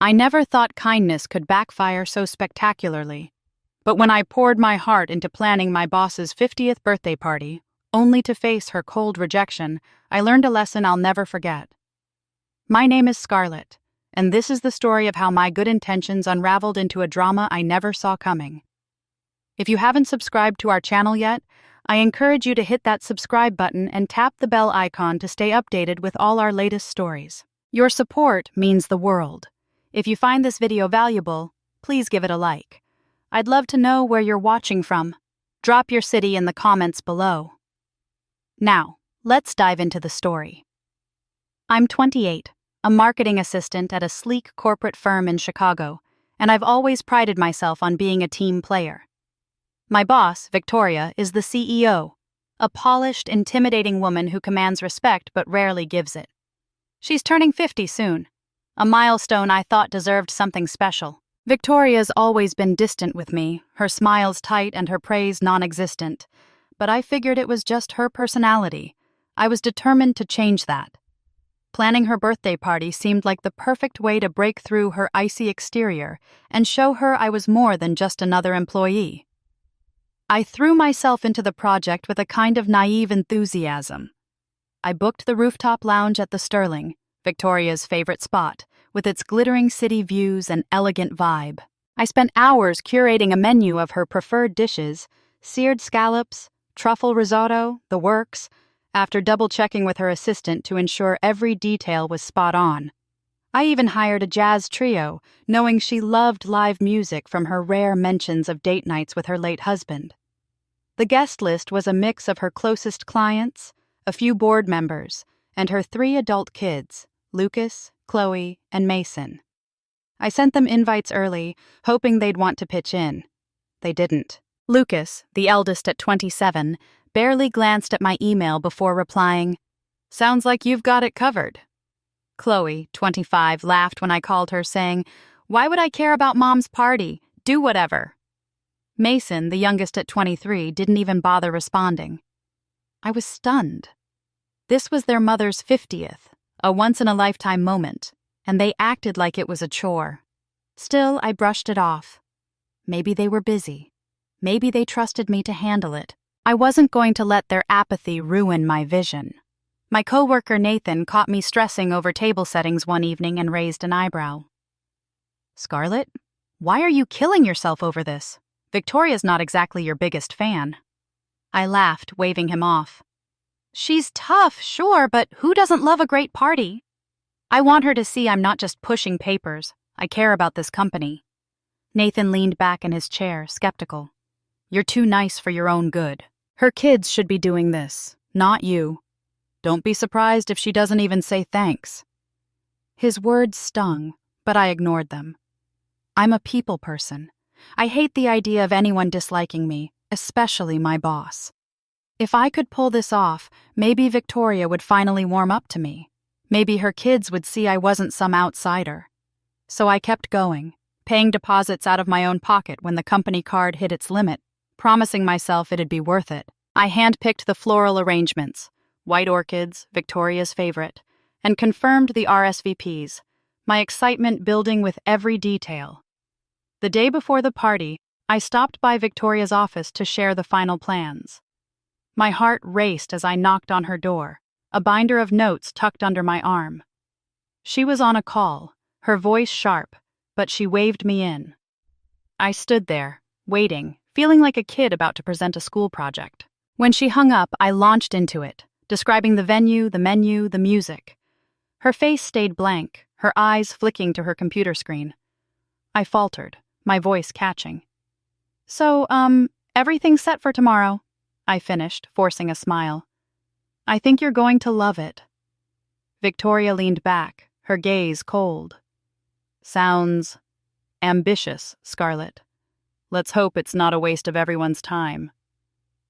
I never thought kindness could backfire so spectacularly. But when I poured my heart into planning my boss's 50th birthday party, only to face her cold rejection, I learned a lesson I'll never forget. My name is Scarlett, and this is the story of how my good intentions unraveled into a drama I never saw coming. If you haven't subscribed to our channel yet, I encourage you to hit that subscribe button and tap the bell icon to stay updated with all our latest stories. Your support means the world. If you find this video valuable, please give it a like. I'd love to know where you're watching from. Drop your city in the comments below. Now, let's dive into the story. I'm 28, a marketing assistant at a sleek corporate firm in Chicago, and I've always prided myself on being a team player. My boss, Victoria, is the CEO, a polished, intimidating woman who commands respect but rarely gives it. She's turning 50 soon, a milestone I thought deserved something special. Victoria's always been distant with me, her smiles tight and her praise non-existent, but I figured it was just her personality. I was determined to change that. Planning her birthday party seemed like the perfect way to break through her icy exterior and show her I was more than just another employee. I threw myself into the project with a kind of naive enthusiasm. I booked the rooftop lounge at the Sterling, Victoria's favorite spot, with its glittering city views and elegant vibe. I spent hours curating a menu of her preferred dishes, seared scallops, truffle risotto, the works, after double-checking with her assistant to ensure every detail was spot on. I even hired a jazz trio, knowing she loved live music from her rare mentions of date nights with her late husband. The guest list was a mix of her closest clients, a few board members, and her 3 adult kids, Lucas, Chloe, and Mason. I sent them invites early, hoping they'd want to pitch in. They didn't. Lucas, the eldest at 27, barely glanced at my email before replying, "Sounds like you've got it covered." Chloe, 25, laughed when I called her, saying, "Why would I care about Mom's party? Do whatever." Mason, the youngest at 23, didn't even bother responding. I was stunned. This was their mother's 50th, a once-in-a-lifetime moment, and they acted like it was a chore. Still, I brushed it off. Maybe they were busy. Maybe they trusted me to handle it. I wasn't going to let their apathy ruin my vision. My coworker Nathan caught me stressing over table settings one evening and raised an eyebrow. "Scarlett, why are you killing yourself over this? Victoria's not exactly your biggest fan." I laughed, waving him off. "She's tough, sure, but who doesn't love a great party? I want her to see I'm not just pushing papers. I care about this company." Nathan leaned back in his chair, skeptical. "You're too nice for your own good. Her kids should be doing this, not you. Don't be surprised if she doesn't even say thanks." His words stung, but I ignored them. I'm a people person. I hate the idea of anyone disliking me, especially my boss. If I could pull this off, maybe Victoria would finally warm up to me. Maybe her kids would see I wasn't some outsider. So I kept going, paying deposits out of my own pocket when the company card hit its limit, promising myself it'd be worth it. I handpicked the floral arrangements, white orchids, Victoria's favorite, and confirmed the RSVPs, my excitement building with every detail. The day before the party, I stopped by Victoria's office to share the final plans. My heart raced as I knocked on her door, a binder of notes tucked under my arm. She was on a call, her voice sharp, but she waved me in. I stood there, waiting, feeling like a kid about to present a school project. When she hung up, I launched into it, describing the venue, the menu, the music. Her face stayed blank, her eyes flicking to her computer screen. I faltered, my voice catching. "So, everything's set for tomorrow," I finished, forcing a smile. "I think you're going to love it." Victoria leaned back, her gaze cold. "Sounds ambitious, Scarlett. Let's hope it's not a waste of everyone's time."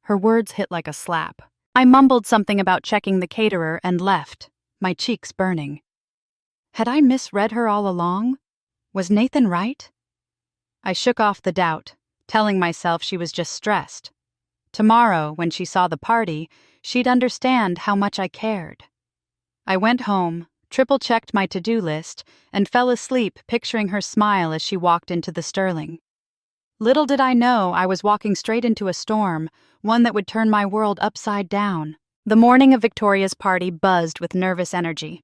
Her words hit like a slap. I mumbled something about checking the caterer and left, my cheeks burning. Had I misread her all along? Was Nathan right? I shook off the doubt, telling myself she was just stressed. Tomorrow, when she saw the party, she'd understand how much I cared. I went home, triple-checked my to-do list, and fell asleep picturing her smile as she walked into the Sterling. Little did I know I was walking straight into a storm, one that would turn my world upside down. The morning of Victoria's party buzzed with nervous energy.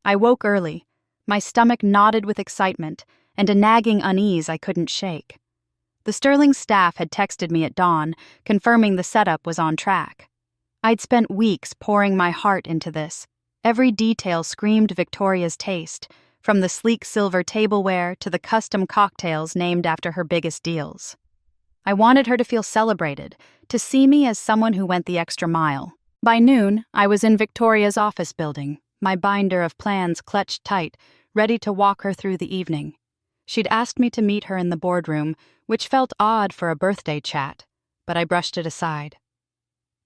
I woke early, my stomach knotted with excitement, and a nagging unease I couldn't shake. The Sterling staff had texted me at dawn, confirming the setup was on track. I'd spent weeks pouring my heart into this. Every detail screamed Victoria's taste, from the sleek silver tableware to the custom cocktails named after her biggest deals. I wanted her to feel celebrated, to see me as someone who went the extra mile. By noon, I was in Victoria's office building, my binder of plans clutched tight, ready to walk her through the evening. She'd asked me to meet her in the boardroom, which felt odd for a birthday chat, but I brushed it aside.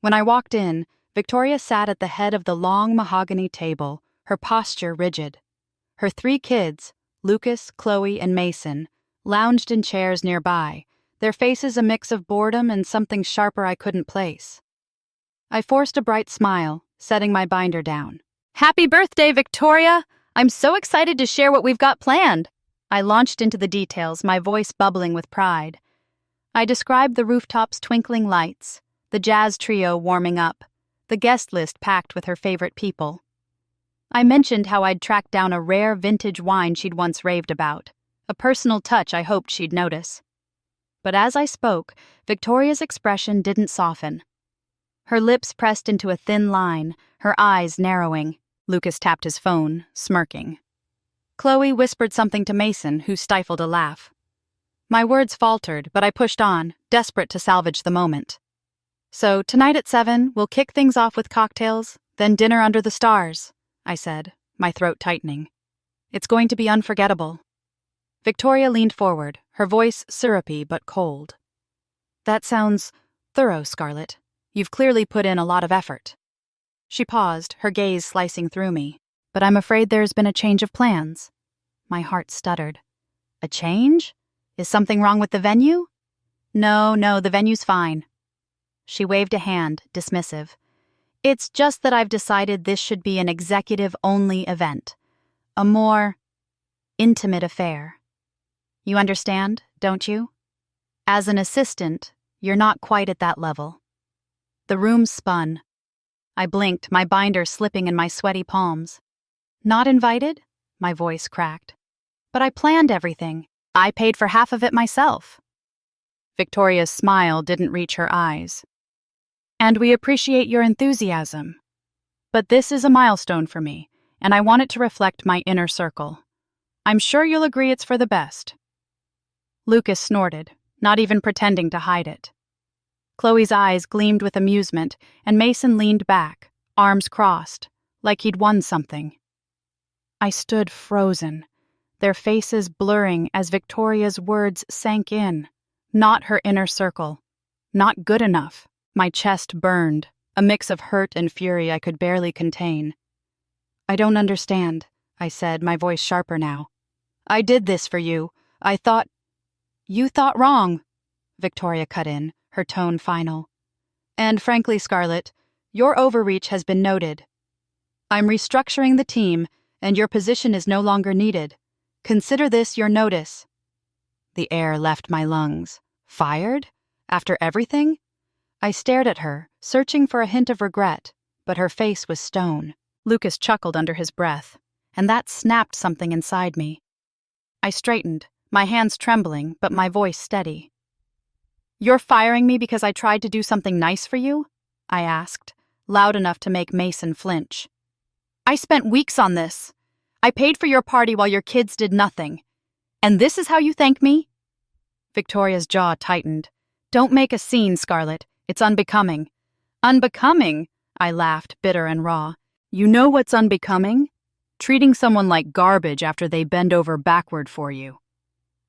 When I walked in, Victoria sat at the head of the long mahogany table, her posture rigid. Her 3 kids, Lucas, Chloe, and Mason, lounged in chairs nearby, their faces a mix of boredom and something sharper I couldn't place. I forced a bright smile, setting my binder down. "Happy birthday, Victoria! I'm so excited to share what we've got planned." I launched into the details, my voice bubbling with pride. I described the rooftops' twinkling lights, the jazz trio warming up, the guest list packed with her favorite people. I mentioned how I'd tracked down a rare vintage wine she'd once raved about, a personal touch I hoped she'd notice. But as I spoke, Victoria's expression didn't soften. Her lips pressed into a thin line, her eyes narrowing. Lucas tapped his phone, smirking. Chloe whispered something to Mason, who stifled a laugh. My words faltered, but I pushed on, desperate to salvage the moment. "So tonight at 7, we'll kick things off with cocktails, then dinner under the stars," I said, my throat tightening. "It's going to be unforgettable." Victoria leaned forward, her voice syrupy but cold. "That sounds thorough, Scarlett. You've clearly put in a lot of effort." She paused, her gaze slicing through me. "But I'm afraid there's been a change of plans." My heart stuttered. "A change? Is something wrong with the venue?" No, the venue's fine." She waved a hand, dismissive. "It's just that I've decided this should be an executive-only event. A more intimate affair. You understand, don't you? As an assistant, you're not quite at that level." The room spun. I blinked, my binder slipping in my sweaty palms. "Not invited?" My voice cracked. "But I planned everything. I paid for half of it myself." Victoria's smile didn't reach her eyes. "And we appreciate your enthusiasm. But this is a milestone for me, and I want it to reflect my inner circle. I'm sure you'll agree it's for the best." Lucas snorted, not even pretending to hide it. Chloe's eyes gleamed with amusement, and Mason leaned back, arms crossed, like he'd won something. I stood frozen, their faces blurring as Victoria's words sank in. Not her inner circle. Not good enough. My chest burned, a mix of hurt and fury I could barely contain. "I don't understand," I said, my voice sharper now. "I did this for you. I thought—" "You thought wrong," Victoria cut in, her tone final. "And frankly, Scarlett, your overreach has been noted. I'm restructuring the team, and your position is no longer needed. Consider this your notice." The air left my lungs. Fired? After everything? I stared at her, searching for a hint of regret, but her face was stone. Lucas chuckled under his breath, and that snapped something inside me. I straightened, my hands trembling, but my voice steady. "You're firing me because I tried to do something nice for you?" I asked, loud enough to make Mason flinch. "I spent weeks on this. I paid for your party while your kids did nothing. And this is how you thank me?" Victoria's jaw tightened. "Don't make a scene, Scarlett. It's unbecoming." "Unbecoming?" I laughed, bitter and raw. "You know what's unbecoming? Treating someone like garbage after they bend over backward for you."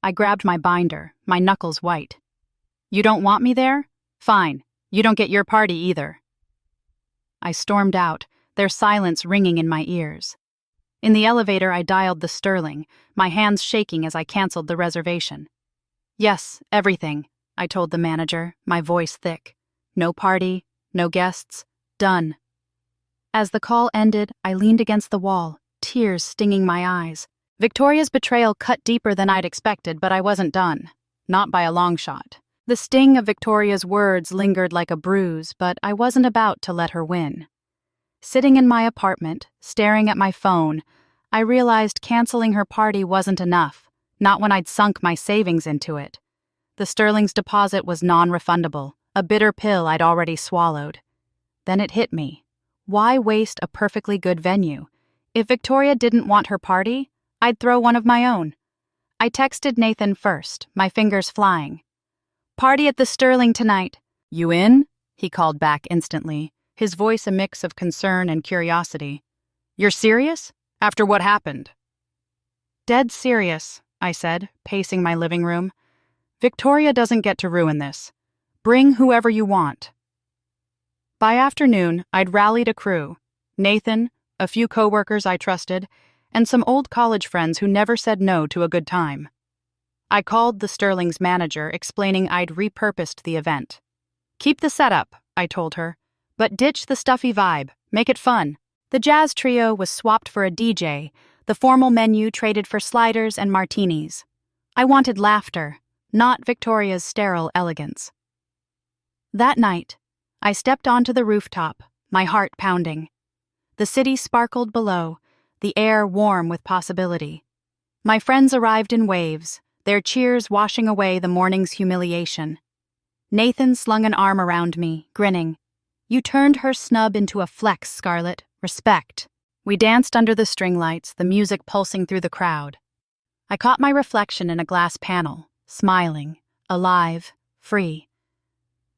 I grabbed my binder, my knuckles white. "You don't want me there? Fine. You don't get your party either." I stormed out, their silence ringing in my ears. In the elevator, I dialed the Sterling, my hands shaking as I canceled the reservation. "Yes, everything," I told the manager, my voice thick. "No party, no guests, done." As the call ended, I leaned against the wall, tears stinging my eyes. Victoria's betrayal cut deeper than I'd expected, but I wasn't done. Not by a long shot. The sting of Victoria's words lingered like a bruise, but I wasn't about to let her win. Sitting in my apartment, staring at my phone, I realized canceling her party wasn't enough, not when I'd sunk my savings into it. The Sterling's deposit was non-refundable, a bitter pill I'd already swallowed. Then it hit me. Why waste a perfectly good venue? If Victoria didn't want her party, I'd throw one of my own. I texted Nathan first, my fingers flying. "Party at the Sterling tonight. You in?" He called back instantly, his voice a mix of concern and curiosity. "You're serious? After what happened?" "Dead serious," I said, pacing my living room. "Victoria doesn't get to ruin this. Bring whoever you want." By afternoon, I'd rallied a crew. Nathan, a few coworkers I trusted, and some old college friends who never said no to a good time. I called the Sterling's manager, explaining I'd repurposed the event. "Keep the setup," I told her, "but ditch the stuffy vibe. Make it fun." The jazz trio was swapped for a DJ, the formal menu traded for sliders and martinis. I wanted laughter, not Victoria's sterile elegance. That night, I stepped onto the rooftop, my heart pounding. The city sparkled below, the air warm with possibility. My friends arrived in waves, their cheers washing away the morning's humiliation. Nathan slung an arm around me, grinning. "You turned her snub into a flex, Scarlett. Respect." We danced under the string lights, the music pulsing through the crowd. I caught my reflection in a glass panel, smiling, alive, free.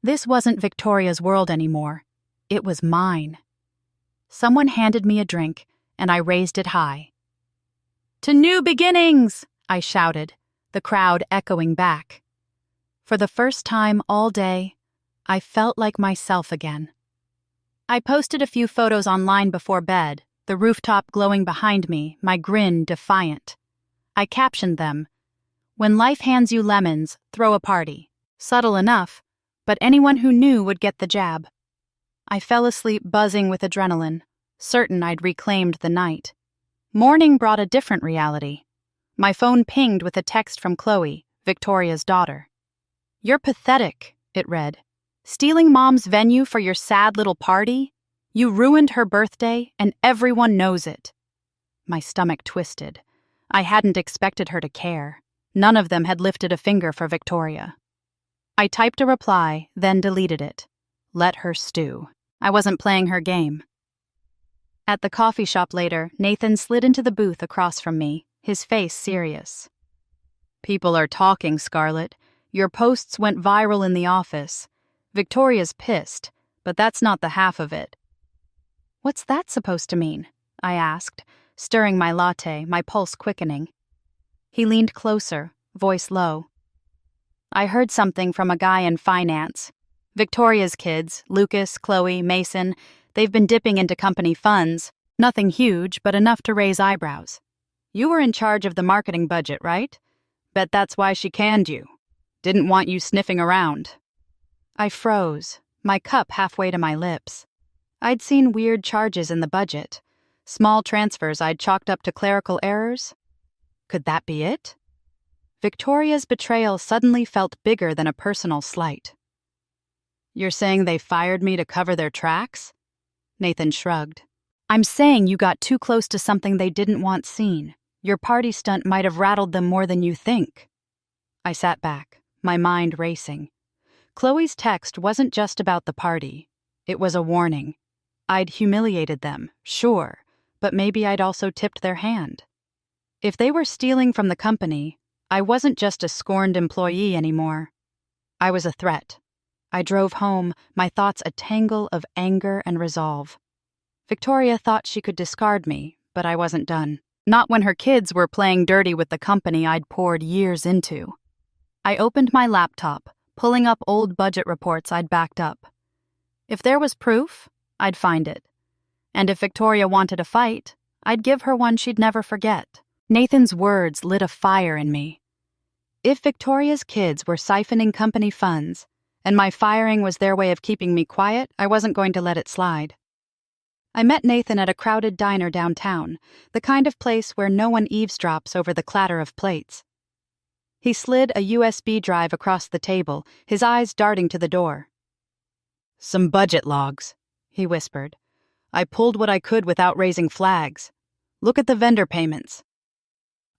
This wasn't Victoria's world anymore. It was mine. Someone handed me a drink, and I raised it high. "To new beginnings!" I shouted, the crowd echoing back. For the first time all day, I felt like myself again. I posted a few photos online before bed, the rooftop glowing behind me, my grin defiant. I captioned them, "When life hands you lemons, throw a party." Subtle enough, but anyone who knew would get the jab. I fell asleep buzzing with adrenaline, certain I'd reclaimed the night. Morning brought a different reality. My phone pinged with a text from Chloe, Victoria's daughter. "You're pathetic," it read. "Stealing Mom's venue for your sad little party? You ruined her birthday, and everyone knows it." My stomach twisted. I hadn't expected her to care. None of them had lifted a finger for Victoria. I typed a reply, then deleted it. Let her stew. I wasn't playing her game. At the coffee shop later, Nathan slid into the booth across from me, his face serious. "People are talking, Scarlett. Your posts went viral in the office. Victoria's pissed, but that's not the half of it." "What's that supposed to mean?" I asked, stirring my latte, my pulse quickening. He leaned closer, voice low. "I heard something from a guy in finance. Victoria's kids, Lucas, Chloe, Mason, they've been dipping into company funds. Nothing huge, but enough to raise eyebrows. You were in charge of the marketing budget, right? Bet that's why she canned you. Didn't want you sniffing around." I froze, my cup halfway to my lips. I'd seen weird charges in the budget. Small transfers I'd chalked up to clerical errors. Could that be it? Victoria's betrayal suddenly felt bigger than a personal slight. "You're saying they fired me to cover their tracks?" Nathan shrugged. "I'm saying you got too close to something they didn't want seen. Your party stunt might have rattled them more than you think." I sat back, my mind racing. Chloe's text wasn't just about the party. It was a warning. I'd humiliated them, sure, but maybe I'd also tipped their hand. If they were stealing from the company, I wasn't just a scorned employee anymore. I was a threat. I drove home, my thoughts a tangle of anger and resolve. Victoria thought she could discard me, but I wasn't done. Not when her kids were playing dirty with the company I'd poured years into. I opened my laptop, pulling up old budget reports I'd backed up. If there was proof, I'd find it. And if Victoria wanted a fight, I'd give her one she'd never forget. Nathan's words lit a fire in me. If Victoria's kids were siphoning company funds, and my firing was their way of keeping me quiet, I wasn't going to let it slide. I met Nathan at a crowded diner downtown, the kind of place where no one eavesdrops over the clatter of plates. He slid a USB drive across the table, his eyes darting to the door. "Some budget logs," he whispered. "I pulled what I could without raising flags. Look at the vendor payments."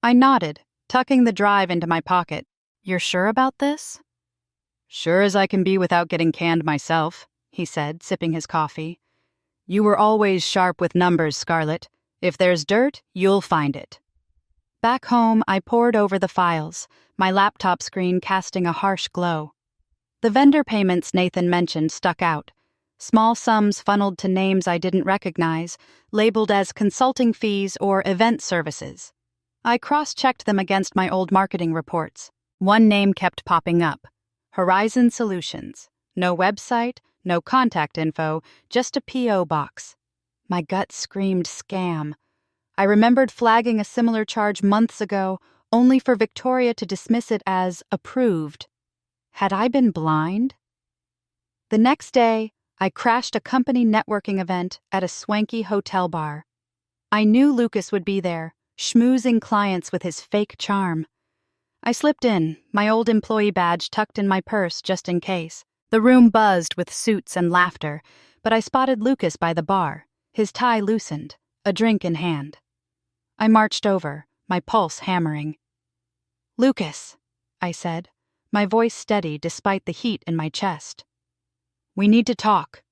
I nodded, tucking the drive into my pocket. "You're sure about this?" "Sure as I can be without getting canned myself," he said, sipping his coffee. "You were always sharp with numbers, Scarlett. If there's dirt, you'll find it." Back home, I pored over the files, my laptop screen casting a harsh glow. The vendor payments Nathan mentioned stuck out. Small sums funneled to names I didn't recognize, labeled as consulting fees or event services. I cross-checked them against my old marketing reports. One name kept popping up: Horizon Solutions. No website, no contact info, just a P.O. box. My gut screamed scam. I remembered flagging a similar charge months ago, only for Victoria to dismiss it as approved. Had I been blind? The next day, I crashed a company networking event at a swanky hotel bar. I knew Lucas would be there, schmoozing clients with his fake charm. I slipped in, my old employee badge tucked in my purse just in case. The room buzzed with suits and laughter, but I spotted Lucas by the bar, his tie loosened, a drink in hand. I marched over, my pulse hammering. "Lucas," I said, my voice steady despite the heat in my chest. "We need to talk."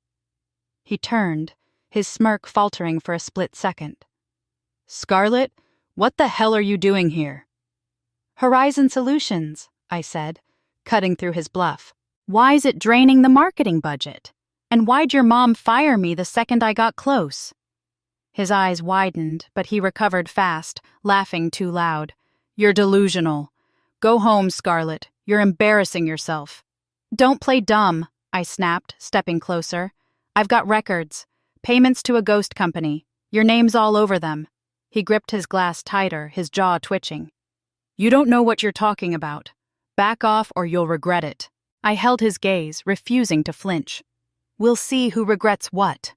He turned, his smirk faltering for a split second. "Scarlett, what the hell are you doing here?" "Horizon Solutions," I said, cutting through his bluff. "Why's it draining the marketing budget? And why'd your mom fire me the second I got close?" His eyes widened, but he recovered fast, laughing too loud. "You're delusional. Go home, Scarlett. You're embarrassing yourself." "Don't play dumb," I snapped, stepping closer. "I've got records. Payments to a ghost company. Your name's all over them." He gripped his glass tighter, his jaw twitching. "You don't know what you're talking about. Back off or you'll regret it." I held his gaze, refusing to flinch. "We'll see who regrets what."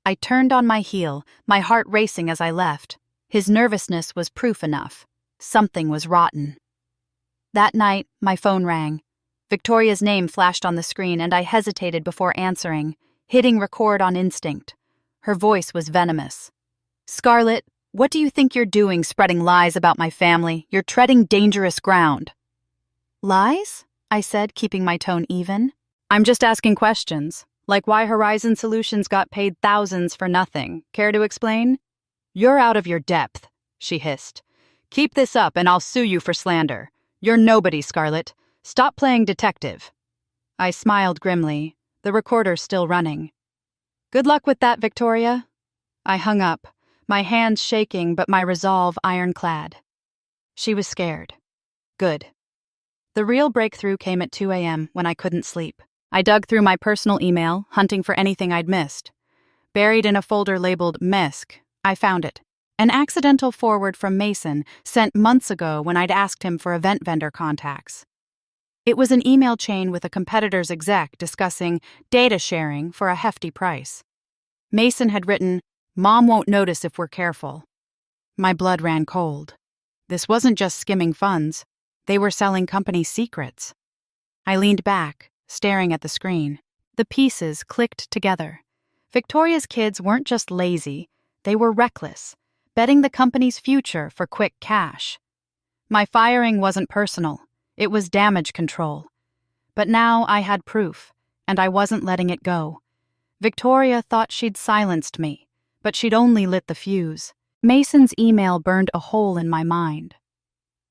I turned on my heel, my heart racing as I left. His nervousness was proof enough. Something was rotten. That night, my phone rang. Victoria's name flashed on the screen and I hesitated before answering, hitting record on instinct. Her voice was venomous. "Scarlett, what do you think you're doing spreading lies about my family? You're treading dangerous ground." "Lies?" I said, keeping my tone even. "I'm just asking questions, like why Horizon Solutions got paid thousands for nothing. Care to explain?" "You're out of your depth," she hissed. "Keep this up and I'll sue you for slander. You're nobody, Scarlett. Stop playing detective." I smiled grimly, the recorder still running. "Good luck with that, Victoria." I hung up, my hands shaking but my resolve ironclad. She was scared. Good. The real breakthrough came at 2 a.m. when I couldn't sleep. I dug through my personal email, hunting for anything I'd missed. Buried in a folder labeled MESC, I found it. An accidental forward from Mason, sent months ago when I'd asked him for event vendor contacts. It was an email chain with a competitor's exec discussing data sharing for a hefty price. Mason had written, "Mom won't notice if we're careful." My blood ran cold. This wasn't just skimming funds. They were selling company secrets. I leaned back, staring at the screen. The pieces clicked together. Victoria's kids weren't just lazy, they were reckless, betting the company's future for quick cash. My firing wasn't personal, it was damage control. But now I had proof, and I wasn't letting it go. Victoria thought she'd silenced me, but she'd only lit the fuse. Mason's email burned a hole in my mind.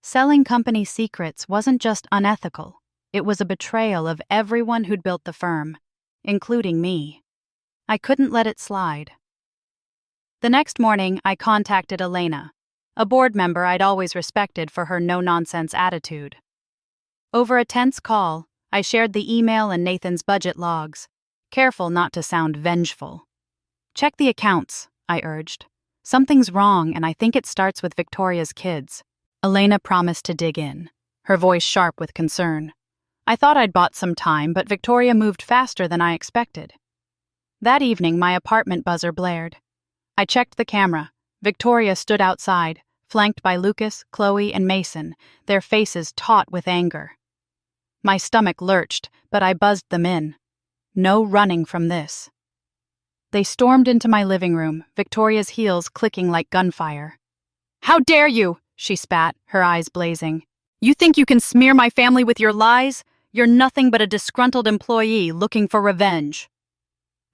Selling company secrets wasn't just unethical, it was a betrayal of everyone who'd built the firm, including me. I couldn't let it slide. The next morning, I contacted Elena, a board member I'd always respected for her no-nonsense attitude. Over a tense call, I shared the email and Nathan's budget logs, careful not to sound vengeful. "Check the accounts," I urged. "Something's wrong, and I think it starts with Victoria's kids." Elena promised to dig in, her voice sharp with concern. I thought I'd bought some time, but Victoria moved faster than I expected. That evening, my apartment buzzer blared. I checked the camera. Victoria stood outside, flanked by Lucas, Chloe, and Mason, their faces taut with anger. My stomach lurched, but I buzzed them in. No running from this. They stormed into my living room, Victoria's heels clicking like gunfire. "How dare you!" she spat, her eyes blazing. "You think you can smear my family with your lies? You're nothing but a disgruntled employee looking for revenge."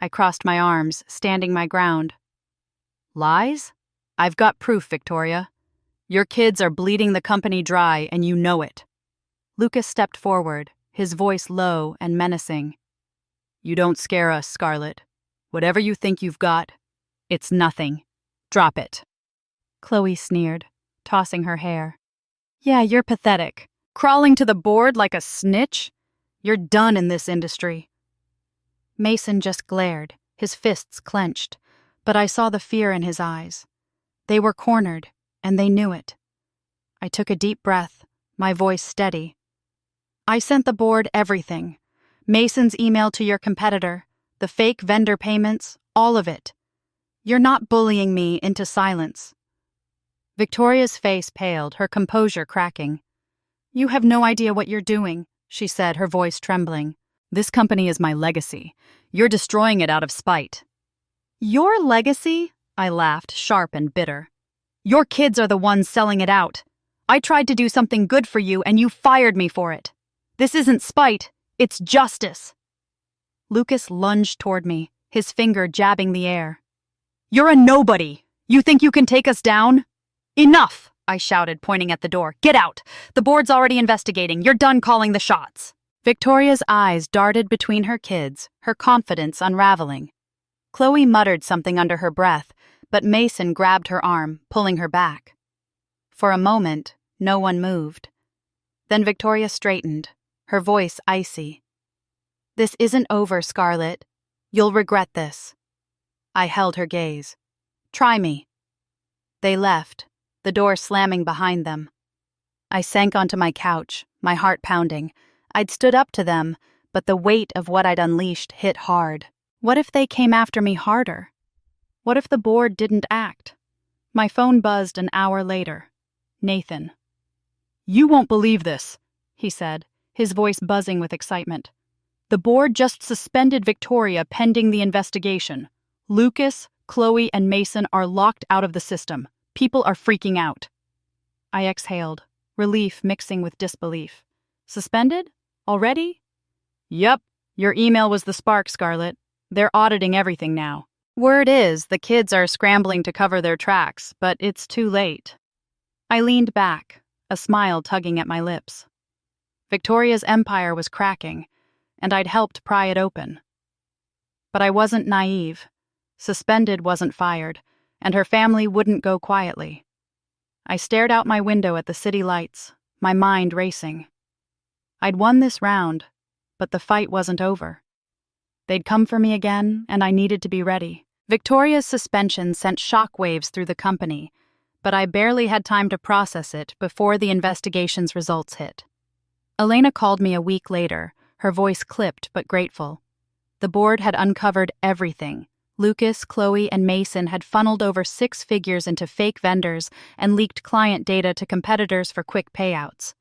I crossed my arms, standing my ground. "Lies? I've got proof, Victoria. Your kids are bleeding the company dry, and you know it." Lucas stepped forward, his voice low and menacing. "You don't scare us, Scarlett. Whatever you think you've got, it's nothing. Drop it." Chloe sneered, tossing her hair. "Yeah, you're pathetic. Crawling to the board like a snitch? You're done in this industry." Mason just glared, his fists clenched, but I saw the fear in his eyes. They were cornered, and they knew it. I took a deep breath, my voice steady. "I sent the board everything. Mason's email to your competitor, the fake vendor payments, all of it. You're not bullying me into silence." Victoria's face paled, her composure cracking. "You have no idea what you're doing," she said, her voice trembling. "This company is my legacy. You're destroying it out of spite." "Your legacy?" I laughed, sharp and bitter. "Your kids are the ones selling it out. I tried to do something good for you and you fired me for it. This isn't spite, it's justice." Lucas lunged toward me, his finger jabbing the air. "You're a nobody. You think you can take us down?" "Enough!" I shouted, pointing at the door. "Get out! The board's already investigating. You're done calling the shots." Victoria's eyes darted between her kids, her confidence unraveling. Chloe muttered something under her breath, but Mason grabbed her arm, pulling her back. For a moment, no one moved. Then Victoria straightened, her voice icy. "This isn't over, Scarlett. You'll regret this." I held her gaze. "Try me." They left, the door slamming behind them. I sank onto my couch, my heart pounding. I'd stood up to them, but the weight of what I'd unleashed hit hard. What if they came after me harder? What if the board didn't act? My phone buzzed an hour later. Nathan. "You won't believe this," he said, his voice buzzing with excitement. "The board just suspended Victoria pending the investigation. Lucas, Chloe, and Mason are locked out of the system. People are freaking out." I exhaled, relief mixing with disbelief. "Suspended? Already?" "Yep. Your email was the spark, Scarlett. They're auditing everything now. Word is the kids are scrambling to cover their tracks, but it's too late." I leaned back, a smile tugging at my lips. Victoria's empire was cracking, and I'd helped pry it open. But I wasn't naive. Suspended wasn't fired, and her family wouldn't go quietly. I stared out my window at the city lights, my mind racing. I'd won this round, but the fight wasn't over. They'd come for me again, and I needed to be ready. Victoria's suspension sent shockwaves through the company, but I barely had time to process it before the investigation's results hit. Elena called me a week later, her voice clipped but grateful. The board had uncovered everything. Lucas, Chloe, and Mason had funneled over 6 figures into fake vendors and leaked client data to competitors for quick payouts.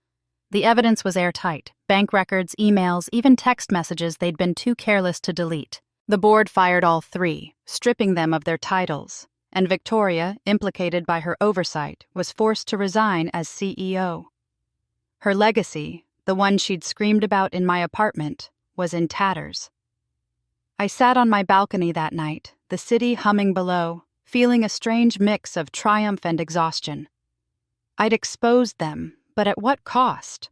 The evidence was airtight: bank records, emails, even text messages they'd been too careless to delete. The board fired all 3, stripping them of their titles, and Victoria, implicated by her oversight, was forced to resign as CEO. Her legacy, the one she'd screamed about in my apartment, was in tatters. I sat on my balcony that night, the city humming below, feeling a strange mix of triumph and exhaustion. I'd exposed them, but at what cost?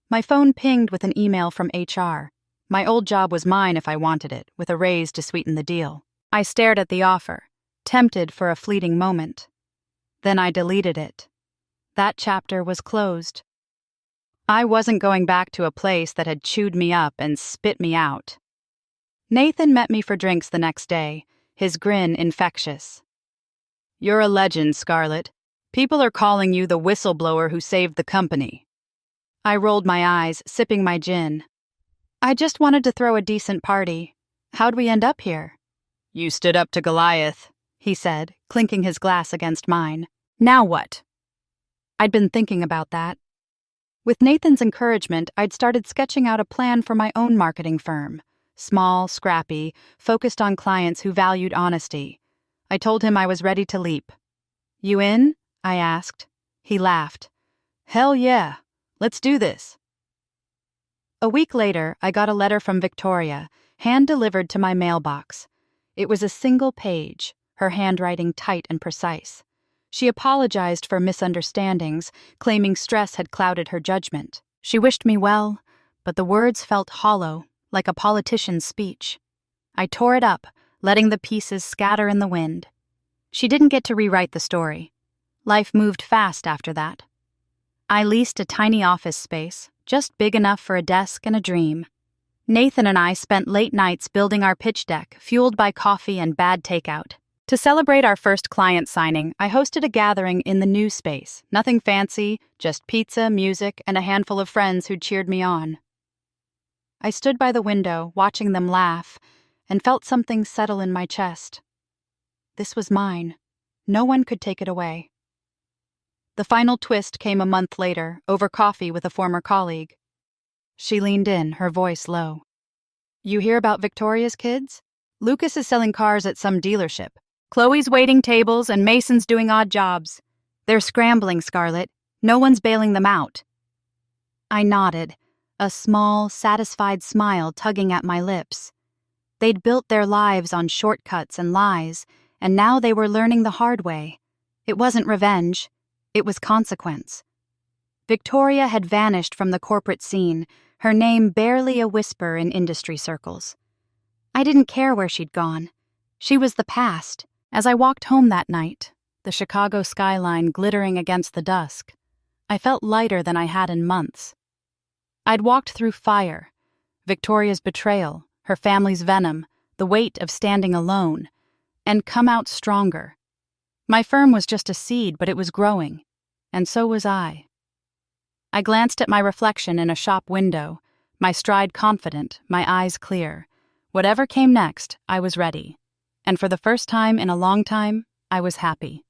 My phone pinged with an email from HR. My old job was mine if I wanted it, with a raise to sweeten the deal. I stared at the offer, tempted for a fleeting moment. Then I deleted it. That chapter was closed. I wasn't going back to a place that had chewed me up and spit me out. Nathan met me for drinks the next day, his grin infectious. "You're a legend, Scarlett. People are calling you the whistleblower who saved the company." I rolled my eyes, sipping my gin. "I just wanted to throw a decent party. How'd we end up here? You stood up to Goliath, he said, clinking his glass against mine. Now what? I'd been thinking about that. With Nathan's encouragement, I'd started sketching out a plan for my own marketing firm. Small, scrappy, focused on clients who valued honesty. I told him I was ready to leap. You in? I asked. He laughed. Hell yeah, let's do this. A week later, I got a letter from Victoria, hand-delivered to my mailbox. It was a single page, her handwriting tight and precise. She apologized for misunderstandings, claiming stress had clouded her judgment. She wished me well, but the words felt hollow, like a politician's speech. I tore it up, letting the pieces scatter in the wind. She didn't get to rewrite the story. Life moved fast after that. I leased a tiny office space, just big enough for a desk and a dream. Nathan and I spent late nights building our pitch deck, fueled by coffee and bad takeout. To celebrate our first client signing, I hosted a gathering in the new space. Nothing fancy, just pizza, music, and a handful of friends who cheered me on. I stood by the window, watching them laugh, and felt something settle in my chest. This was mine. No one could take it away. The final twist came a month later, over coffee with a former colleague. She leaned in, her voice low. You hear about Victoria's kids? Lucas is selling cars at some dealership. Chloe's waiting tables and Mason's doing odd jobs. They're scrambling, Scarlett. No one's bailing them out. I nodded, a small, satisfied smile tugging at my lips. They'd built their lives on shortcuts and lies, and now they were learning the hard way. It wasn't revenge. It was consequence. Victoria had vanished from the corporate scene, her name barely a whisper in industry circles. I didn't care where she'd gone. She was the past. As I walked home that night, the Chicago skyline glittering against the dusk, I felt lighter than I had in months. I'd walked through fire, Victoria's betrayal, her family's venom, the weight of standing alone, and come out stronger. My firm was just a seed, but it was growing, and so was I. I glanced at my reflection in a shop window, my stride confident, my eyes clear. Whatever came next, I was ready. And for the first time in a long time, I was happy.